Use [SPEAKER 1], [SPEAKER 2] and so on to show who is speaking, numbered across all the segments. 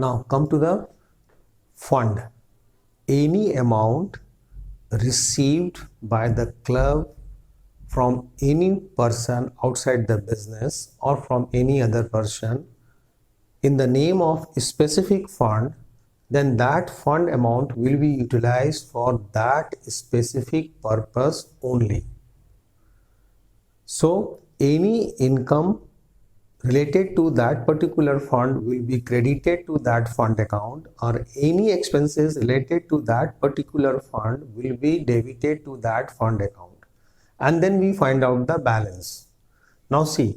[SPEAKER 1] Now come to the fund. Any amount received by the club from any person outside the business or from any other person in the name of a specific fund, then that fund amount will be utilized for that specific purpose only. So any income related to that particular fund will be credited to that fund account, or any expenses related to that particular fund will be debited to that fund account, and then we find out the balance. Now see,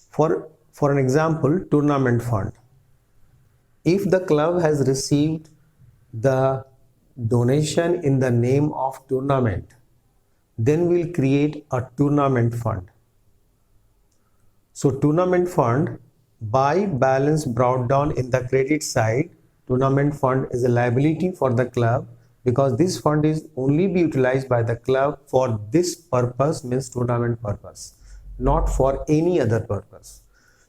[SPEAKER 1] for an example, tournament fund. If the club has received the donation in the name of tournament, then we'll create a tournament fund. So tournament fund, by balance brought down in the credit side, tournament fund is a liability for the club, because this fund is only be utilized by the club for this purpose, means tournament purpose, not for any other purpose.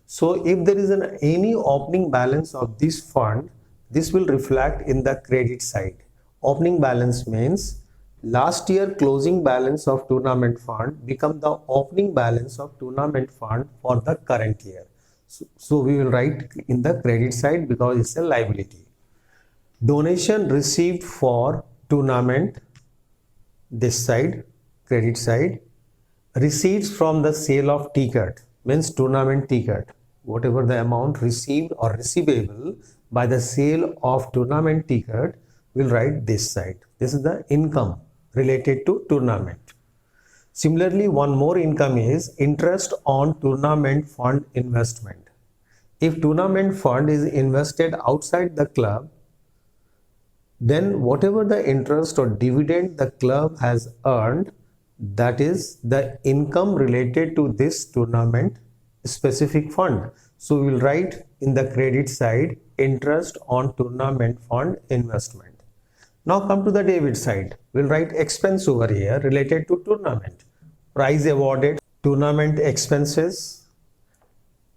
[SPEAKER 1] So if there is any opening balance of this fund, this will reflect in the credit side. Opening balance means last year closing balance of tournament fund become the opening balance of tournament fund for the current year. So we will write in the credit side because it's a liability. Donation received for tournament, this side, credit side. Receipts from the sale of ticket, means tournament ticket. Whatever the amount received or receivable by the sale of tournament ticket, we'll write this side. This is the income related to tournament. Similarly, one more income is interest on tournament fund investment. If tournament fund is invested outside the club, then whatever the interest or dividend the club has earned, that is the income related to this tournament specific fund. So we will write in the credit side interest on tournament fund investment. Now come to the debit side. We'll write expense over here related to tournament. Prize awarded, tournament expenses.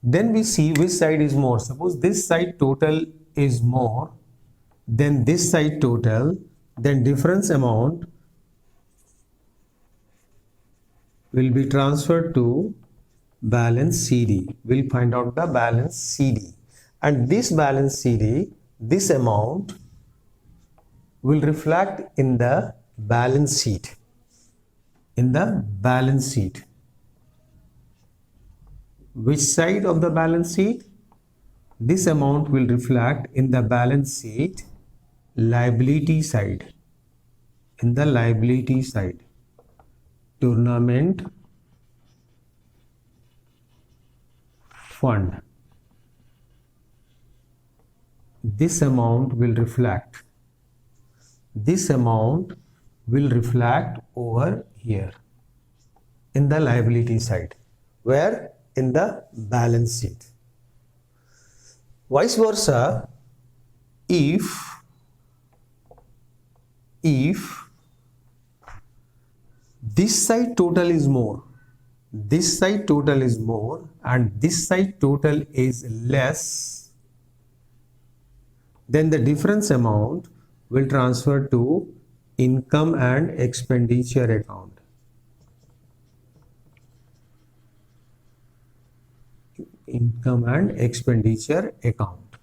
[SPEAKER 1] Then we see which side is more. Suppose this side total is more than this side total, then difference amount will be transferred to balance CD. We'll find out the balance CD. And this balance CD, this amount will reflect in the balance sheet. In the balance sheet. Which side of the balance sheet? This amount will reflect in the balance sheet liability side. In the liability side. Tournament fund. This amount will reflect. This amount will reflect over here in the liability side. Where? In the balance sheet. Vice versa, if this side total is more, this side total is more, and this side total is less, then the difference amount will transfer to income and expenditure account. Income and expenditure account.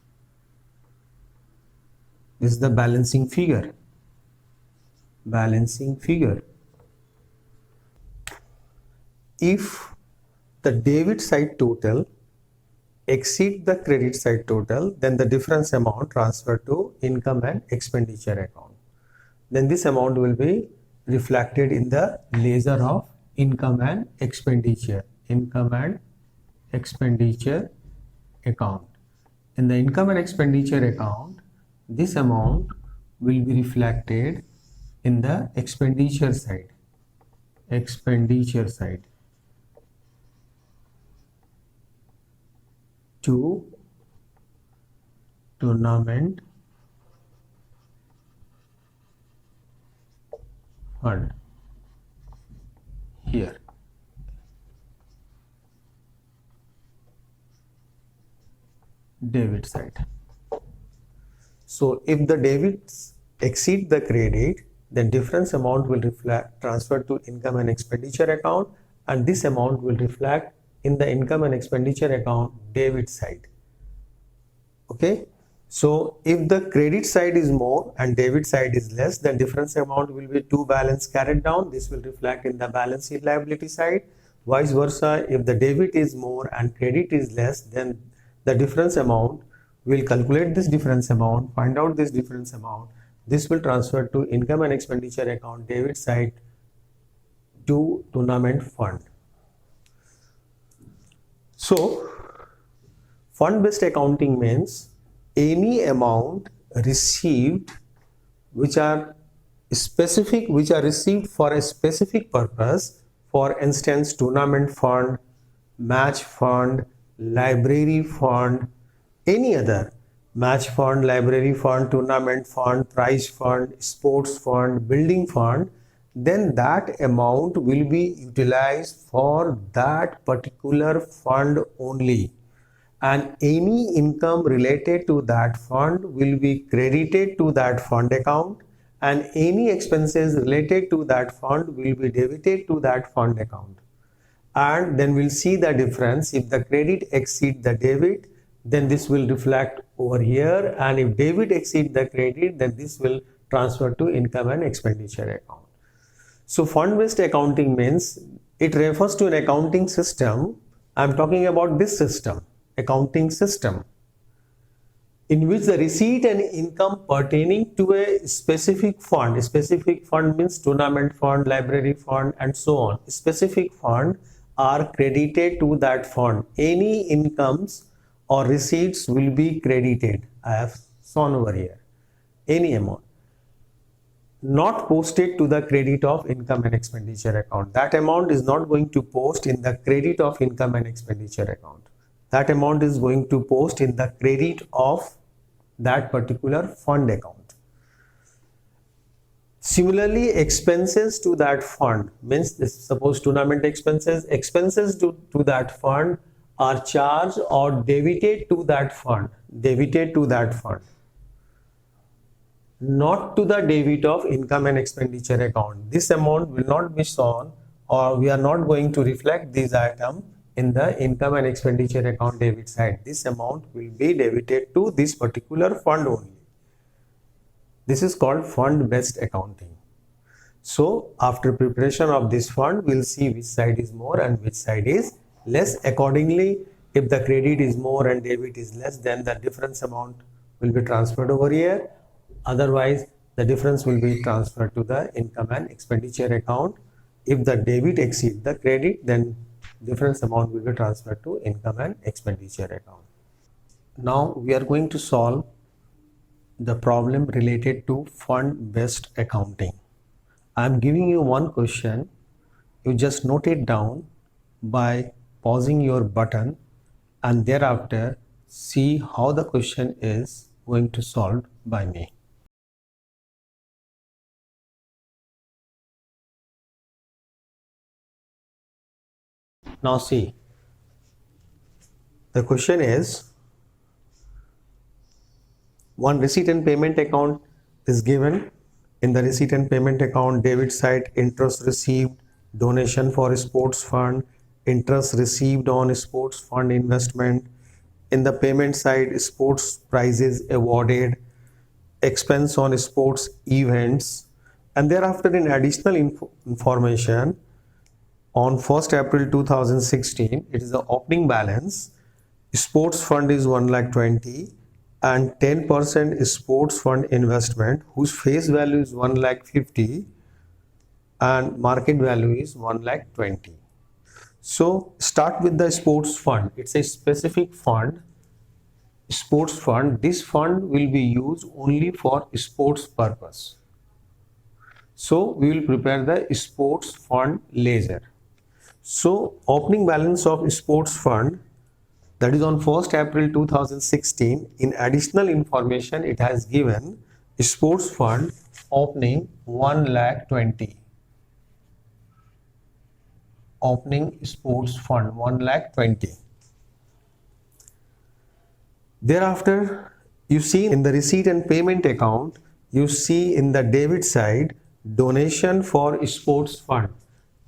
[SPEAKER 1] This is the balancing figure. Balancing figure. If the debit side total exceed the credit side total, then the difference amount transferred to income and expenditure account. Then this amount will be reflected in the ledger of income and expenditure. Income and expenditure account. In the income and expenditure account, this amount will be reflected in the expenditure side. Expenditure side. To tournament fund here. Debit side. So if the debits exceed the credit, then difference amount will reflect transferred to income and expenditure account, and this amount will reflect in the income and expenditure account debit side. Okay, so if the credit side is more and debit side is less, then difference amount will be to balance carried down. This will reflect in the balance sheet liability side. Vice versa, if the debit is more and credit is less, then the difference amount will calculate this difference amount, find out this difference amount. This will transfer to income and expenditure account debit side to tournament fund. So fund-based accounting means any amount received which are received for a specific purpose. For instance, tournament fund, match fund, library fund, any other match fund, library fund, tournament fund, prize fund, sports fund, building fund, then that amount will be utilized for that particular fund only, and any income related to that fund will be credited to that fund account, and any expenses related to that fund will be debited to that fund account. And then we'll see the difference. If the credit exceeds the debit, then this will reflect over here, and if debit exceeds the credit, then this will transfer to income and expenditure account. So fund-based accounting means it refers to an accounting system. I'm talking about this system, accounting system, in which the receipt and income pertaining to a specific fund means tournament fund, library fund, and so on, specific fund are credited to that fund. Any incomes or receipts will be credited. I have shown over here any amount, not posted to the credit of income and expenditure account. That amount is not going to post in the credit of income and expenditure account. That amount is going to post in the credit of that particular fund account. Similarly, expenses to that fund means, suppose tournament expenses to that fund are charged or debited to that fund, not to the debit of income and expenditure account. This amount will not be shown, or we are not going to reflect this item in the income and expenditure account debit side. This amount will be debited to this particular fund only. This is called fund-based accounting. So after preparation of this fund, we'll see which side is more and which side is less. Accordingly, if the credit is more and debit is less, then the difference amount will be transferred over here. Otherwise, the difference will be transferred to the income and expenditure account. If the debit exceeds the credit, then difference amount will be transferred to income and expenditure account. Now we are going to solve the problem related to fund-based accounting. I am giving you one question. You just note it down by pausing your button, and thereafter see how the question is going to solved by me. Now see, the question is, one receipt and payment account is given. In the receipt and payment account debit side, interest received, donation for sports fund, interest received on sports fund investment. In the payment side, sports prizes awarded, expense on sports events. And thereafter, in additional information, on 1st April 2016, it is the opening balance. Sports fund is 1,20,000 and 10% is sports fund investment, whose face value is 1,50,000 and market value is 1,20,000. So start with the sports fund. It's a specific fund, sports fund. This fund will be used only for sports purpose. So we will prepare the sports fund ledger. So opening balance of sports fund, that is on 1st April 2016. In additional information, it has given sports fund opening 1,20,000. Opening sports fund 1,20,000. Thereafter, You see in the receipt and payment account, you see in the debit side, donation for sports fund.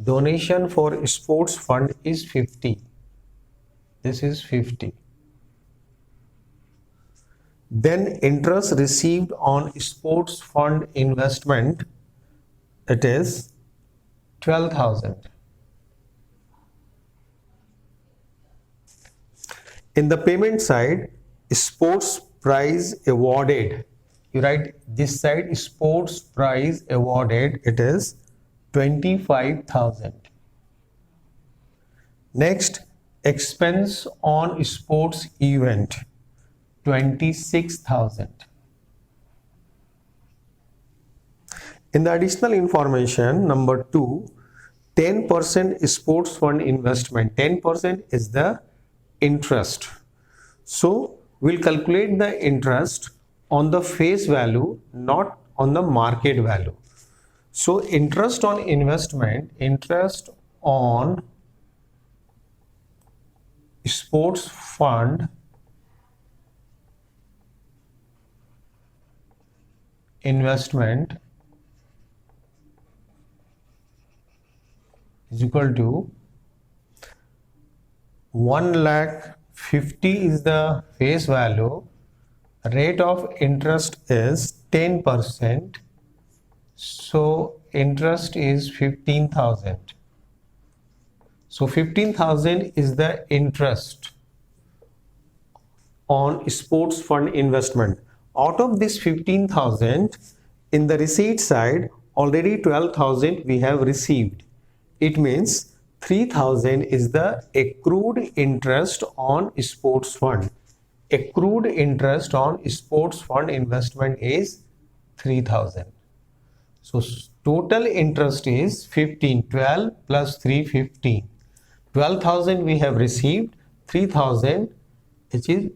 [SPEAKER 1] Donation for sports fund is 50. This is 50. Then interest received on sports fund investment, it is 12,000. In the payment side, sports prize awarded. You write this side, sports prize awarded, it is 25,000. Next, expense on sports event, 26,000. In the additional information, number 2, 10% sports fund investment. 10% is the interest. So, we'll calculate the interest on the face value, not on the market value. So, interest on investment, interest on sports fund investment is equal to 1,50,000 is the face value, rate of interest is 10%, so interest is 15,000. So 15,000 is the interest on sports fund investment. Out of this 15,000, in the receipt side, already 12,000 we have received. It means 3,000 is the accrued interest on sports fund. Accrued interest on sports fund investment is 3,000. So total interest is 15, 12 plus 3, 15. 12,000 we have received, 3,000 which is,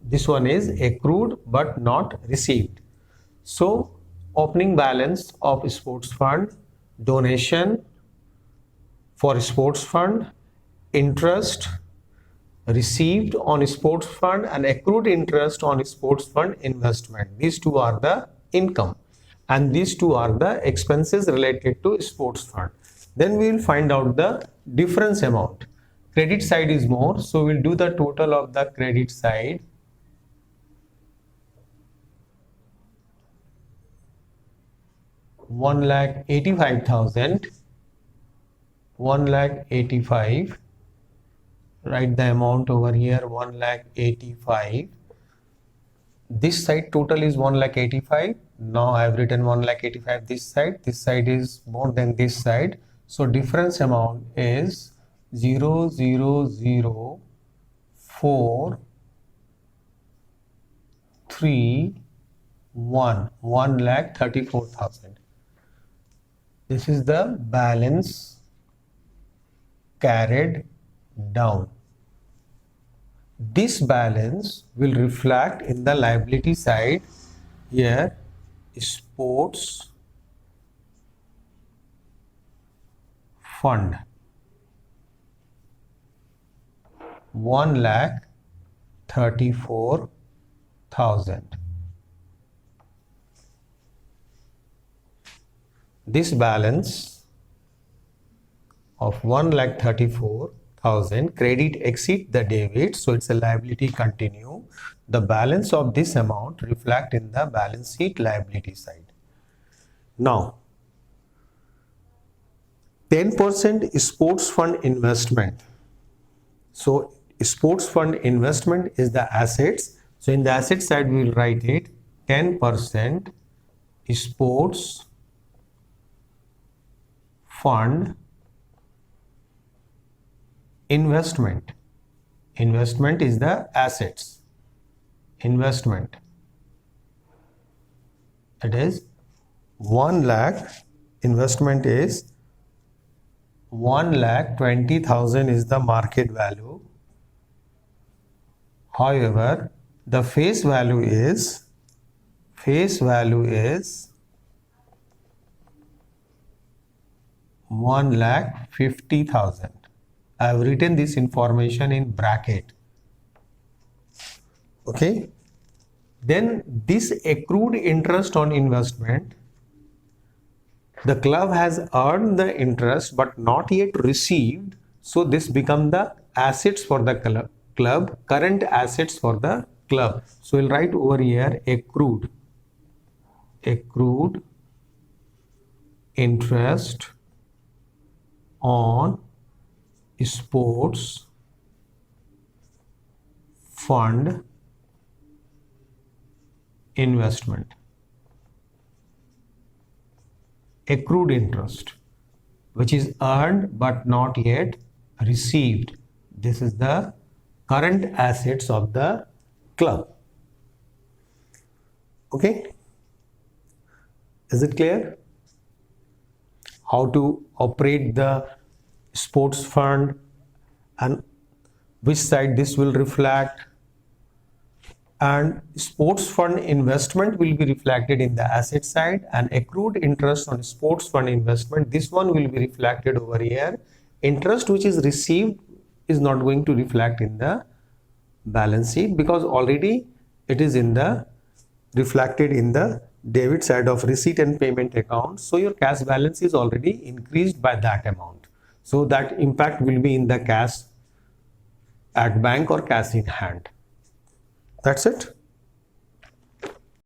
[SPEAKER 1] this one is accrued but not received. So opening balance of sports fund, donation for sports fund, interest received on sports fund and accrued interest on sports fund investment. These two are the income and these two are the expenses related to sports fund. Then we will find out the difference amount. Credit side is more, so we'll do the total of the credit side. $1,85,000, 1,85,000. Write the amount over here, 1,85,000. This side total is 1,85,000. Now I have written 1,85,000 this side. This side is more than this side. So difference amount is 0,00431, 1,34,000. This is the balance carried down. This balance will reflect in the liability side. Here, sports fund, 1,34,000. This balance of 1,34,000 credit exceed the debit, so it's a liability continue. The balance of this amount reflect in the balance sheet liability side. Now 10% sports fund investment. So sports fund investment is the assets. So in the asset side we will write it 10% sports fund investment. Investment is the assets. Investment. It is 1 lakh. Investment is 1,20,000 is the market value. However, the face value is 1,50,000. I have written this information in bracket. Okay, then this accrued interest on investment, the club has earned the interest but not yet received, so this become the assets for the club, current assets for the club. So we'll write over here accrued interest on sports fund investment. Accrued interest which is earned but not yet received. This is the current assets of the club. Okay, is it clear how to operate the sports fund and which side this will reflect? And sports fund investment will be reflected in the asset side, and accrued interest on sports fund investment, this one will be reflected over here. Interest which is received is not going to reflect in the balance sheet because already it is in the reflected in the debit side of receipt and payment account. So your cash balance is already increased by that amount. So that impact will be in the cash at bank or cash in hand. That's it.